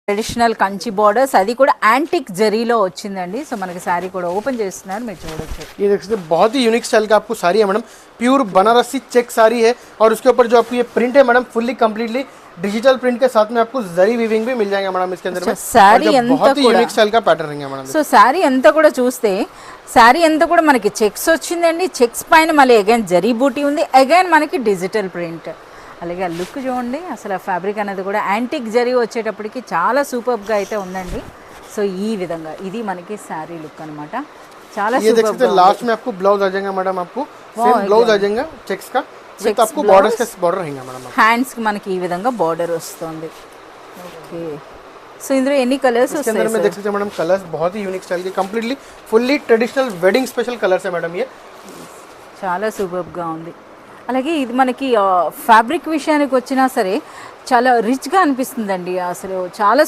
Traditional Kanchi బॉर्डर्स అది కూడా antique జరీలో వచ్చిందండి. సో మనకి సారీ కూడా ఓపెన్ చేస్తున్నారు, మీరు చూడొచ్చు. ये देख सकते हैं बहुत ही यूनिक स्टाइल का आपको साड़ी है madam, pure Banarasi check sari है और उसके ऊपर जो आपको ये प्रिंट है madam fully completely digital print के साथ में आपको जरी वीविंग भी मिल जाएगा मैडम इसके अंदर में. साड़ी बहुत ही यूनिक स्टाइल का पैटर्न है मैडम. సో సారీ అంతా కూడా చూస్తే సారీ అంతా కూడా మనకి చెక్స్ వచ్చిందండి. చెక్స్ పైన మళ్ళీ అగైన్ జరీ బూటీ ఉంది, అగైన్ మనకి డిజిటల్ ప్రింట్. అలాగే ఆ లుక్ చూడండి, అసలు ఆ ఫ్యాబ్రిక్ అనేది కూడా యాంటిక్ జరీ వచ్చేటప్పటికి చాలా సూపర్గా అయితే ఉందండి. సో ఈ విధంగా ఇది మనకి శారీ లుక్ అనమాట. చాలా ये देख सकते हैं लास्ट में आपको ब्लाउज आ जाएगा मैडम, आपको सेम ब्लाउज आ जाएगा चेक्स का विद आपको बॉर्डर्स का बॉर्डर रहेगा मैडम. హ్యాండ్స్ కి మనకి ఈ విధంగా బార్డర్ వస్తుంది. ఓకే, సో ఇందులో ఎన్ని కలర్స్ इसके अंदर में देख सकते हैं मैडम कलर्स बहुत ही यूनिक स्टाइल के completely fully traditional wedding special colours है मैडम. ये చాలా సూపర్గా ఉంది. అలాగే ఇది మనకి ఫ్యాబ్రిక్ విషయానికి వచ్చినా సరే చాలా రిచ్గా అనిపిస్తుందండి. అసలు చాలా